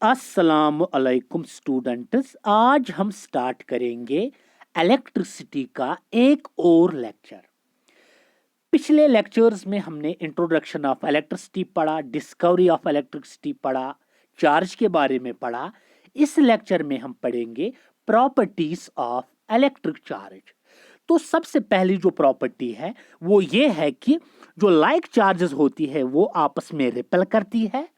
अस्सलाम अलैकुम स्टूडेंट्स। आज हम स्टार्ट करेंगे इलेक्ट्रिसिटी का एक और लेक्चर। पिछले लेक्चर्स में हमने इंट्रोडक्शन ऑफ इलेक्ट्रिसिटी पढ़ा, डिस्कवरी ऑफ इलेक्ट्रिसिटी पढ़ा, चार्ज के बारे में पढ़ा। इस लेक्चर में हम पढ़ेंगे प्रॉपर्टीज ऑफ इलेक्ट्रिक चार्ज। तो सबसे पहली जो प्रॉपर्टी है वो ये है कि जो लाइक चार्जेस होती है वो आपस में रिपेल करती है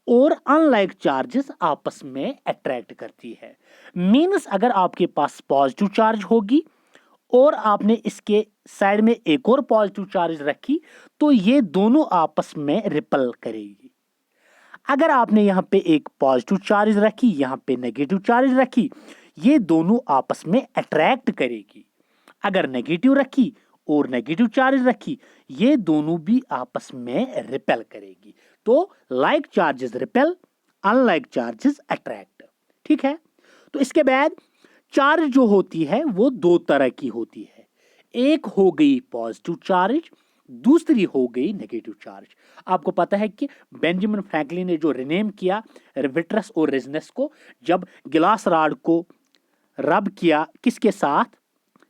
और अनलाइक चार्जेस आपस में अट्रैक्ट करती है। मींस अगर आपके पास पॉजिटिव चार्ज होगी और आपने इसके साइड में एक और पॉजिटिव चार्ज रखी तो ये दोनों आपस में रिपेल करेगी। अगर आपने यहाँ पे एक पॉजिटिव चार्ज रखी, यहाँ पे नेगेटिव चार्ज रखी, ये दोनों आपस में अट्रैक्ट करेगी। अगर नेगेटिव रखी और नेगेटिव चार्ज रखी, ये दोनों भी आपस में रिपेल करेगी। तो like charges repel, unlike charges attract. ठीक है। तो इसके बाद चार्ज जो होती है वो दो तरह की होती है। एक हो गई पॉजिटिव चार्ज, दूसरी हो गई नेगेटिव चार्ज। आपको पता है कि बेंजामिन फ्रैंकलिन ने जो रिनेम किया विट्रस और रेजनेस को, जब गिलास राड को रब किया किसके साथ,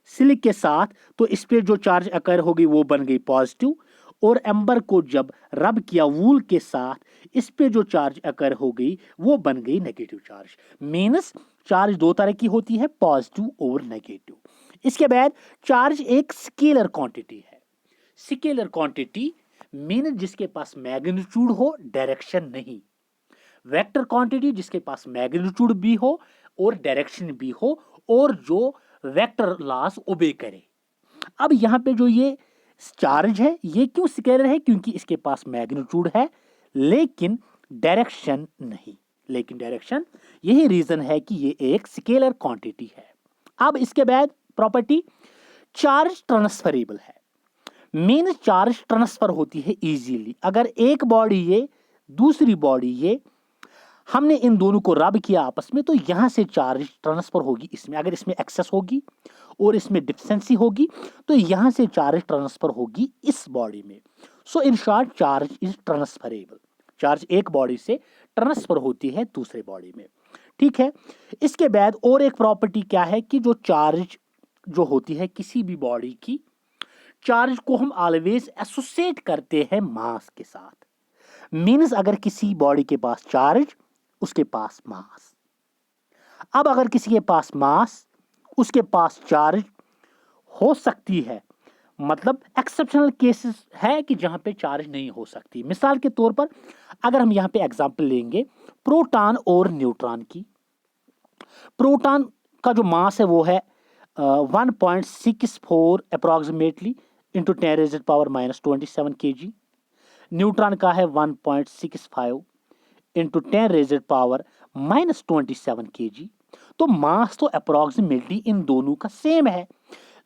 सिलिक के साथ, तो इस पे जो चार्ज अकर हो गई वो बन गई पॉजिटिव, और एम्बर को जब रब किया वूल के साथ, इस पे जो चार्ज अकर हो गई वो बन गई नेगेटिव चार्ज। मींस चार्ज दो तरह की होती है, पॉजिटिव और नेगेटिव। इसके बाद चार्ज एक स्केलर क्वांटिटी है। स्केलर क्वांटिटी मीन जिसके पास मैग्नीट्यूड हो, डायरेक्शन नहीं। वेक्टर क्वांटिटी जिसके पास मैग्नीट्यूड भी हो और डायरेक्शन भी हो और जो वेक्टर लॉस ओबे करे। अब यहां पे जो ये चार्ज है ये क्यों स्केलर है? क्योंकि इसके पास मैग्नीट्यूड है लेकिन डायरेक्शन नहीं। लेकिन डायरेक्शन, यही रीजन है कि ये एक स्केलर क्वांटिटी है। अब इसके बाद प्रॉपर्टी चार्ज ट्रांसफरेबल है। मीन चार्ज ट्रांसफर होती है इजीली। अगर एक बॉडी ये, दूसरी बॉडी ये, हमने इन दोनों को रब किया आपस में, तो यहां से चार्ज ट्रांसफर होगी इसमें। अगर इसमें एक्सेस होगी और इसमें डिफिशिएंसी होगी तो यहां से चार्ज ट्रांसफर होगी इस बॉडी में। So in short charge is transferable. Charge एक बॉडी से ट्रांसफर होती है दूसरे बॉडी में। ठीक है। इसके बाद और एक प्रॉपर्टी क्या है कि जो चार्ज जो होती है किसी भी बॉडी की, चार्ज को हम ऑलवेज एसोसिएट करते हैं मास के साथ। मींस अगर किसी बॉडी के पास चार्ज, उसके पास मास। अब अगर किसी के पास मास, उसके पास चार्ज हो सकती है, मतलब एक्सेप्शनल केसेस है कि जहां पे चार्ज नहीं हो सकती। मिसाल के तौर पर अगर हम यहां पे एग्जांपल लेंगे प्रोटॉन और न्यूट्रॉन की। प्रोटॉन का जो मास है वो है 1.64 अप्रोक्सीमेटली इंटू 10⁻⁻27 kg। न्यूट्रॉन का है 1.65 इंटू 10⁻⁻27 kg। तो मास तो अप्रोक्सीमेटली इन दोनों का सेम है,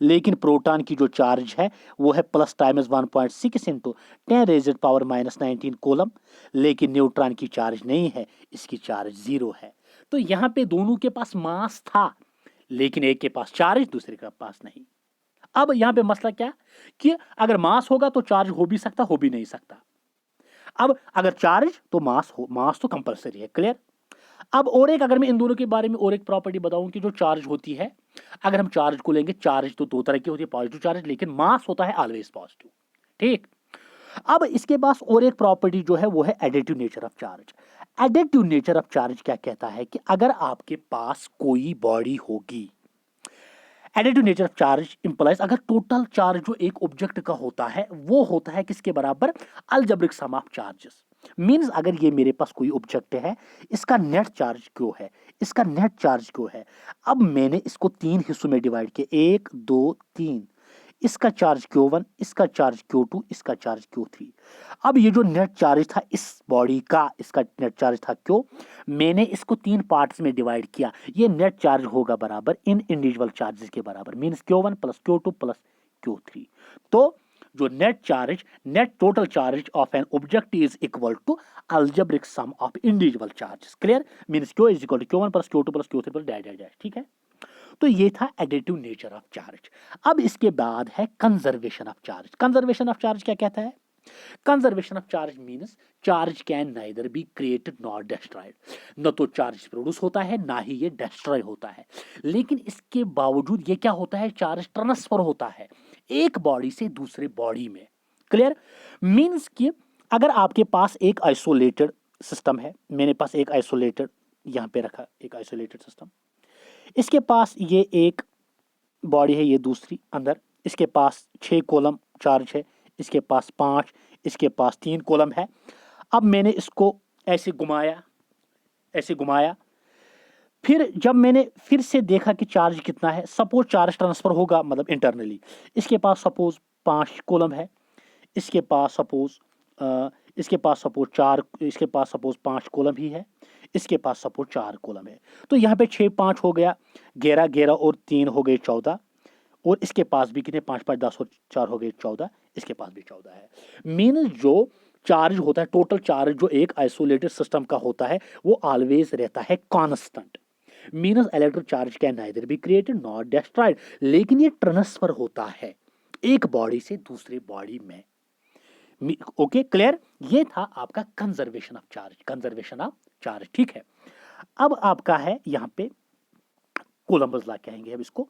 लेकिन प्रोटॉन की जो चार्ज है वो है प्लस टाइम्स 1.6 इंटू 10⁻⁻19 कूलम, लेकिन न्यूट्रॉन की चार्ज नहीं है, इसकी चार्ज 0 है। तो यहां पे दोनों के पास मास था लेकिन एक के पास चार्ज, दूसरे के पास नहीं। अब यहां पे मसला क्या कि अगर मास होगा तो चार्ज हो भी सकता, हो भी नहीं सकता। अब अगर चार्ज तो मास हो, मास तो कंपलसरी है। क्लियर। अब और एक, अगर मैं इन दोनों के बारे में और एक प्रॉपर्टी बताऊं कि जो चार्ज होती है, अगर हम चार्ज को लेंगे, चार्ज तो दो तरह की होती है, पॉजिटिव चार्ज, लेकिन मास होता है ऑलवेज पॉजिटिव। ठीक। अब इसके पास और एक प्रॉपर्टी जो है वो है additive nature of charge. Additive nature of charge क्या कहता है कि अगर आपके पास कोई बॉडी होगी, additive nature of charge implies अगर टोटल चार्ज जो एक ऑब्जेक्ट का होता है वो होता है किसके बराबर, algebraic sum of charges. Means अगर ये मेरे पास कोई ऑब्जेक्ट है, इसका नेट चार्ज क्यों है, इसका नेट चार्ज क्यों है। अब मैंने इसको तीन हिस्सों में डिवाइड किया, 1 2 3। इसका चार्ज Q1, इसका चार्ज Q2, इसका चार्ज Q3। अब ये जो नेट चार्ज था इस बॉडी का, इसका नेट चार्ज था Q, मैंने इसको तीन पार्ट्स में डिवाइड किया, ये नेट चार्ज होगा बराबर इन इंडिविजुअल चार्जेस के बराबर, means Q1 plus Q2 plus Q3। तो जो net charge, net total charge of an object is equal to algebraic sum of individual charges. Clear. Means Q is equal to Q1 plus Q2 plus Q3 plus dash dash dash. ठीक है। तो ये था additive nature of charge. अब इसके बाद है conservation of charge. Conservation of charge क्या कहता है conservation of charge means charge can neither be created nor destroyed, न तो चार्ज प्रोड्यूस होता है ना ही ये डिस्ट्रॉय होता है, लेकिन इसके बावजूद ये क्या होता है, चार्ज ट्रांसफर होता है एक बॉडी से दूसरे बॉडी में। क्लियर? मीन्स कि अगर आपके पास एक आइसोलेटेड सिस्टम है, मेरे पास एक आइसोलेटेड यहां पे रखा एक आइसोलेटेड सिस्टम, इसके पास ये एक बॉडी है, ये दूसरी अंदर, इसके पास 6 कॉलम चार्ज है, इसके पास 5, इसके पास 3 कॉलम है। अब मैंने इसको ऐसे घुमाया, फिर जब मैंने फिर से देखा कि चार्ज कितना है, सपोज चार्ज ट्रांसफर होगा मतलब इंटरनली, इसके पास सपोज 5 कॉलम है, इसके पास सपोज 4, इसके पास सपोज 5 कॉलम ही है, इसके पास सपोज 4 कॉलम है, तो यहाँ पे 6 5 हो गया 11, 11 और 3 हो गए 14, और इसके पास भी कितने 5 5 10 और 4 हो गए 14, इसके पास भी 14 है। मीन जो चार्ज होता है, टोटल चार्ज जो एक आइसोलेटेड सिस्टम का होता है वो ऑलवेज रहता है constant. मीनस electric charge can neither be created not destroyed, लेकिन ये ट्रांसफर होता है एक बॉडी से दूसरे बॉडी में। Okay clear? ये था आपका कंजर्वेशन ऑफ चार्ज। ठीक है, अब आपका है यहां पे कोलंबस लॉ कहेंगे अब इसको।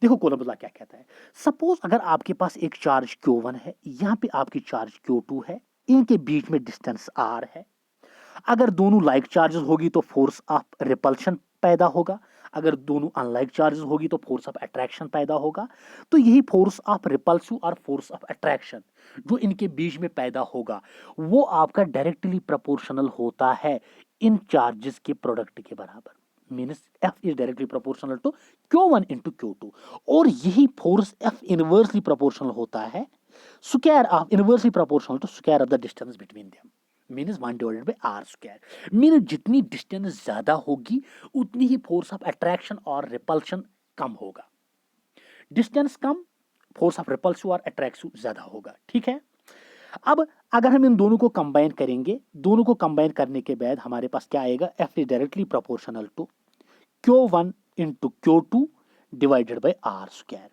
देखो कोलंबस लॉ क्या कहता है, सपोज अगर आपके पास एक चार्ज Q1 है, यहां पे आपकी चार्ज Q2 है, इनके बीच में डिस्टेंस R है। अगर दोनों लाइक चार्जेस होगी तो फोर्स ऑफ रिपल्शन पैदा होगा, अगर दोनों अनलाइक चार्जेस होगी तो फोर्स ऑफ अट्रैक्शन पैदा होगा। तो यही फोर्स ऑफ रिपल्सिव और फोर्स ऑफ अट्रैक्शन जो इनके बीच में पैदा होगा वो आपका डायरेक्टली प्रोपोर्शनल होता है इन चार्जेस के प्रोडक्ट के बराबर। Means F is directly proportional to Q1 into Q2, और यही फोर्स F इनवर्सली प्रोपोर्शनल होता है square of inversely proportional to square of the distance between them, means 1 divided by R square. Mean जितनी distance ज्यादा होगी उतनी ही force of attraction और रिपल्शन कम होगा, डिस्टेंस कम, फोर्स ऑफ रिपल्सिव और अट्रैक्टिव ज्यादा होगा। ठीक है, अब अगर हम इन दोनों को कंबाइन करेंगे, दोनों को कंबाइन करने के बाद हमारे पास क्या आएगा, F is directly proportional to Q1 into Q2 divided by R square.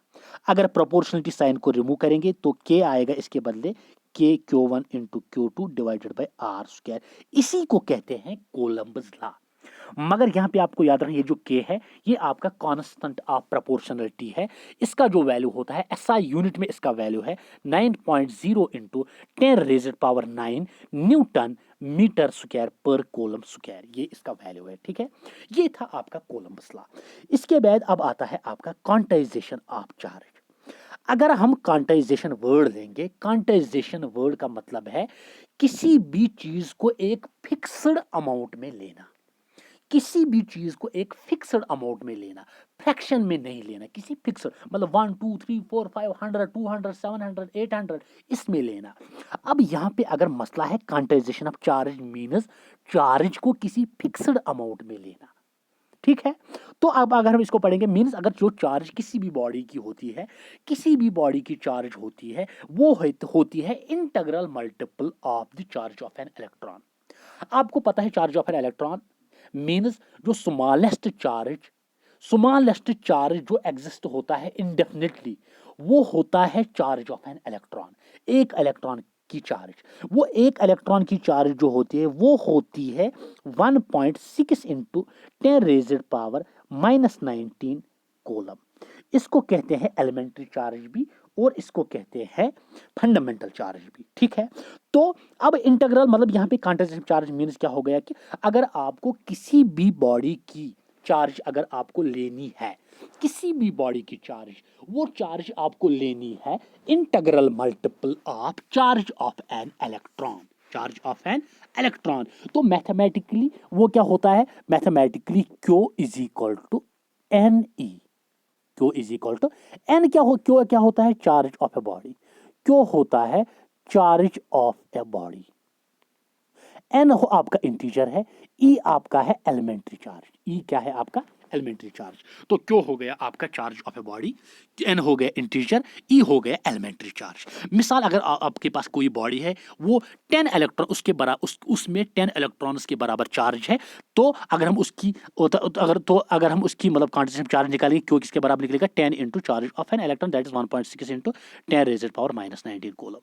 अगर प्रोपोर्शनलिटी साइन को रिमूव करेंगे तो K आएगा इसके बदले K Q1 into Q2 divided by R square. इसी को कहते हैं कोलंबस लॉ। मगर यहां पे आपको याद रखना ये जो K है ये आपका कांस्टेंट ऑफ प्रोपोर्शनलिटी है, इसका जो वैल्यू होता है SI यूनिट में इसका वैल्यू है 9.0 into 10 raised power 9 newton metre square पर कूलम स्क्वायर, ये इसका वैल्यू है। ठीक है, ये था आपका कोलंबस लॉ। इसके बाद अब आता है आपका क्वांटाइजेशन ऑफ चार्ज। अगर हम क्वांटाइजेशन वर्ड लेंगे, क्वांटाइजेशन वर्ड का मतलब है किसी भी चीज को एक फिक्स्ड अमाउंट में लेना, किसी भी चीज को एक फिक्स्ड अमाउंट में लेना, फ्रैक्शन में नहीं लेना, किसी फिक्स्ड मतलब 1 2 3 4 5 100 200 700 800 इसमें लेना। अब यहाँ पे अगर मसला है quantization of charge means charge को किसी फिक्स्ड अमाउंट में लेना। ठीक है, तो अब अगर हम इसको पढ़ेंगे मीन्स अगर जो चार्ज किसी भी बॉडी की होती है, किसी भी बॉडी की चार्ज होती है वो होती है integral multiple of the charge of an electron. आपको पता है charge of an electron means जो स्मॉलेस्ट चार्ज जो एग्जिस्ट होता है इंडेफिनिटली वो होता है चार्ज ऑफ एन इलेक्ट्रॉन। एक इलेक्ट्रॉन की चार्ज, वो एक इलेक्ट्रॉन की चार्ज जो होती है वो होती है 1.6 इंटू 10 रेज़ड पावर -19 कूलम। इसको कहते हैं एलिमेंट्री चार्ज भी और इसको कहते हैं फंडामेंटल चार्ज भी। ठीक है, तो अब इंटीग्रल मतलब यहाँ पे क्वांटाइजेशन चार्ज मीन्स क्या हो गया कि अगर आपको किसी भी बॉडी की चार्ज अगर आपको लेनी है, किसी भी बॉडी की चार्ज, वो चार्ज आपको लेनी है integral multiple of charge of an electron, charge of an electron. तो मैथमेटिकली वो क्या होता है, mathematically Q is equal to NE। Q is equal to N Q क्या होता है, charge of a body, Q होता है charge of a body, N हो आपका इंटीजर है, E आपका है एलिमेंट्री चार्ज, E क्या है आपका एलिमेंट्री चार्ज। तो Q हो गया आपका charge of a body, N हो गया इंटीजर, E हो गया एलिमेंट्री चार्ज। मिसाल अगर आपके पास कोई बॉडी है वो 10 इलेक्ट्रॉन उसके बराबर उसमें 10 इलेक्ट्रॉन्स के बराबर चार्ज है, तो अगर हम उसकी अगर हम उसकी मतलब क्वांटिटेटिव चार्ज निकालेंगे Q किसके बराबर निकलेगा 10 into charge of an electron that is 1.6 into 10 raised power -19 coulomb.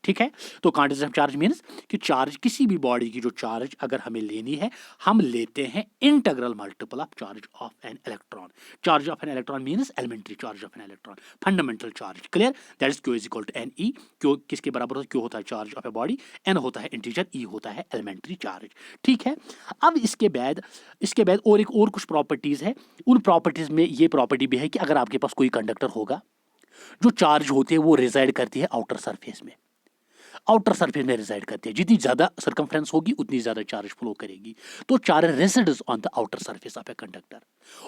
ठीक है। तो क्वांटिटेटिव चार्ज मीन्स कि चार्ज किसी भी बॉडी की जो चार्ज अगर हमें लेनी है, हम लेते हैं integral multiple of charge of an electron. Charge of an electron means elementary charge of an electron, fundamental charge. Clear? That is Q is equal to N E. Q किसके बराबर होता है? क्यू होता है charge of a body, N होता है integer, ई होता है एलिमेंट्री चार्ज। ठीक है। अब इसके बाद और कुछ प्रॉपर्टीज है। उन प्रॉपर्टीज में ये प्रॉपर्टी भी है कि अगर आपके पास कोई कंडक्टर होगा, जो चार्ज होती है वो रिजाइड करती है आउटर सरफेस में, आउटर सरफेस में रिजाइड करती है। जितनी ज्यादा सर्कमफ्रेंस होगी उतनी ज्यादा चार्ज फ्लो करेगी, तो charge resides on the outer surface of a conductor.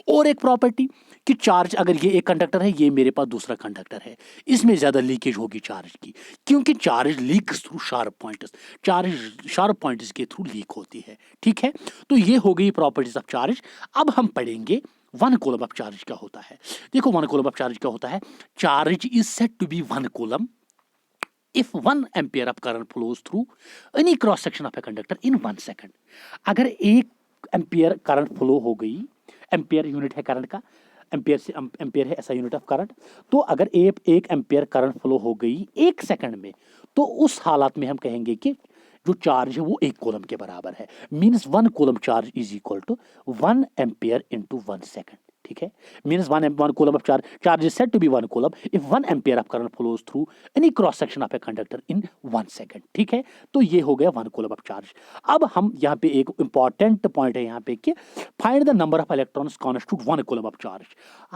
और एक प्रॉपर्टी कि चार्ज, अगर ये एक कंडक्टर है, ये मेरे पास दूसरा कंडक्टर है, इसमें ज्यादा लीकेज होगी चार्ज की, क्योंकि charge leaks through sharp points, charge sharp points के थ्रू लीक होती है। ठीक है। तो ये हो गई प्रॉपर्टीज ऑफ चार्ज। अब हम पढ़ेंगे वन कूलम ऑफ चार्ज क्या होता है। देखो वन कूलम ऑफ चार्ज क्या होता है। Charge is said to be one coulomb if 1 ampere of current flows through any cross section of a conductor in 1 second। अगर 1 एम्पियर करंट फ्लो हो गई, एम्पियर यूनिट है करंट का, ampere से ampere है ऐसा यूनिट ऑफ करंट, तो अगर एक एम्पियर करंट फ्लो हो गई 1 सेकंड में, तो उस हालत में हम कहेंगे कि जो चार्ज है वो 1 कूलम के बराबर है। Means 1 coulomb charge is equal to 1 ampere into 1 second. ठीक है। Means 1 coulomb of charge is said to be 1 coulomb if 1 ampere of current flows through any cross section of a conductor in 1 second. ठीक है। तो ये हो गया 1 coulomb of charge. अब हम यहाँ पे एक इंपॉर्टेंट पॉइंट है यहाँ पे कि find the number of electrons constitute 1 coulomb of charge.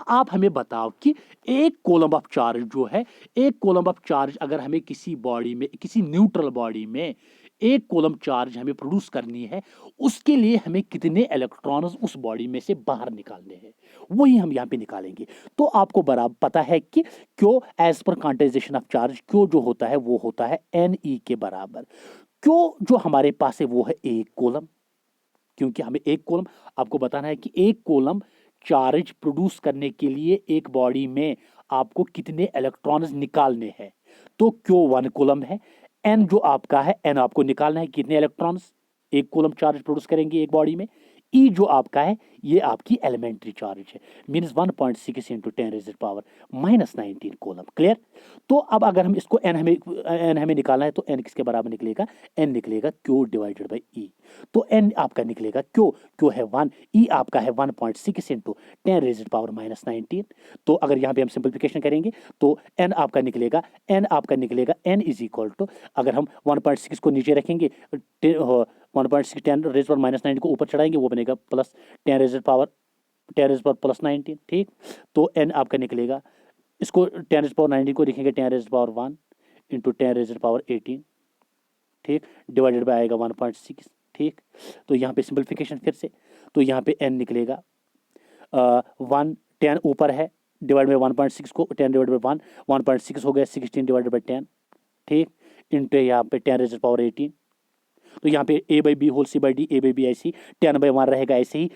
आप हमें बताओ कि 1 कूलम ऑफ चार्ज जो है, 1 कूलम ऑफ चार्ज अगर हमें किसी बॉडी में, किसी न्यूट्रल बॉडी में 1 कूलम चार्ज हमें प्रोड्यूस करनी है, उसके लिए हमें कितने इलेक्ट्रॉन्स उस बॉडी में से बाहर निकालने हैं, वही हम यहाँ पे निकालेंगे। तो आपको बराबर पता है कि क्यों as per quantization of charge क्यों जो होता है वो होता है एन ई के बराबर। क्यों जो हमारे पास है वो है 1 कूलम, क्योंकि हमें 1 कूलम, आपको बताना है कि 1 कूलम चार्ज प्रोड्यूस करने के लिए एक बॉडी में आपको कितने इलेक्ट्रॉन्स निकालने हैं। तो क्यों 1 कूलम है, एन जो आपका है, एन आपको निकालना है कितने इलेक्ट्रॉन्स 1 कूलम चार्ज प्रोड्यूस करेंगे एक बॉडी में। ई जो आपका है ये आपकी एलिमेंट्री चार्ज है, मीन्स 1.6 इंटू 10⁻⁻19 कूलम। क्लियर? तो अब अगर हम इसको एन हमें निकालना है, तो एन किसके बराबर निकलेगा? एन निकलेगा क्यू डिवाइडेड बाई ई। तो एन आपका निकलेगा क्यू है 1, ई आपका है 1.6 इंटू 10⁻⁻19। तो अगर यहाँ पे हम सिंप्लीफिकेशन करेंगे तो एन आपका निकलेगा एन इज इक्वल टू, अगर हम 1.6 को नीचे रखेंगे, 1.6 10⁻⁻9 को ऊपर चढ़ाएंगे, वो बनेगा प्लस 10⁻+19। ठीक। तो एन आपका निकलेगा, इसको 10⁻19 को लिखेंगे 10⁻1 इंटू 10⁻18। ठीक। डिवाइडेड बाय आएगा 1.6। ठीक। तो यहाँ पे सिंपलीफिकेशन फिर से, तो यहाँ पे एन निकलेगा 10 ऊपर है, डिवाइड बाई 1.6 को 10 डिवाइड बाई 1.6 हो गया 16 डिवाइडेड बाई 10। ठीक। इंटू यहाँ पे 10⁻18। तो यहाँ पे a by B whole C by D, a by B ऐसी 10/1 रहेगा ऐसे ही,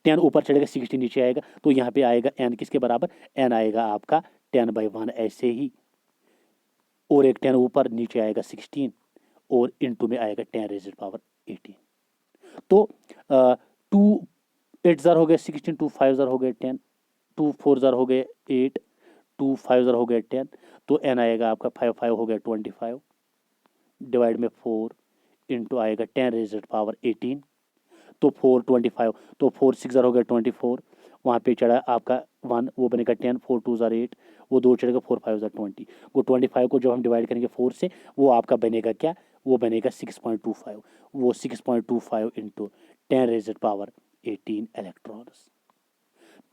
10 ऊपर चढ़ेगा 16 नीचे आएगा, तो यहाँ पे आएगा n किसके बराबर? n आएगा आपका 10/1 ऐसे ही, और एक 10 ऊपर नीचे आएगा 16, और इंटू में आएगा 10⁻18। तो 2 8 ज़र हो गए 16, 2 5 ज़र हो गए 10, 2 4 ज़र हो गए 8, 2 5 ज़र हो गए 10, तो n आएगा आपका 5 5 हो गया 25, डिवाइड में 4 इंटू आएगा 10⁻18। तो 4 25, तो 4 6 ज़र हो गया 24, वहाँ पे चढ़ा आपका 1, वो बनेगा 10, 4 2 ज़र 8, वो 2 चढ़ेगा 4 5 ज़र 20। वो 25 को जब हम डिवाइड करेंगे 4 से, वो आपका बनेगा क्या? वो बनेगा 6.25। वो 6.25 इंटू 10⁻18 इलेक्ट्रॉन्स।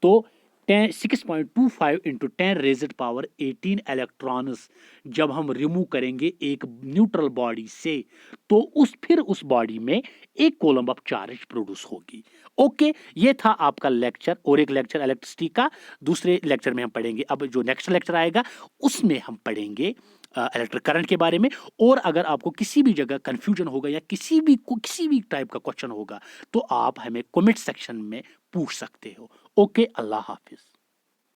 तो 6.25 इंटू 10⁻18 इलेक्ट्रॉन्स जब हम रिमूव करेंगे एक न्यूट्रल बॉडी से, तो फिर उस बॉडी में 1 कूलम ऑफ चार्ज प्रोड्यूस होगी। ओके, ये था आपका लेक्चर, और एक लेक्चर इलेक्ट्रिसिटी का। दूसरे लेक्चर में हम पढ़ेंगे, अब जो नेक्स्ट लेक्चर आएगा उसमें हम पढ़ेंगे इलेक्ट्रिक करंट के बारे में। और अगर आपको किसी भी जगह कंफ्यूजन होगा या किसी भी टाइप का क्वेश्चन होगा, तो आप हमें कमेंट सेक्शन में पूछ सकते हो। ओके, अल्लाह हाफिज।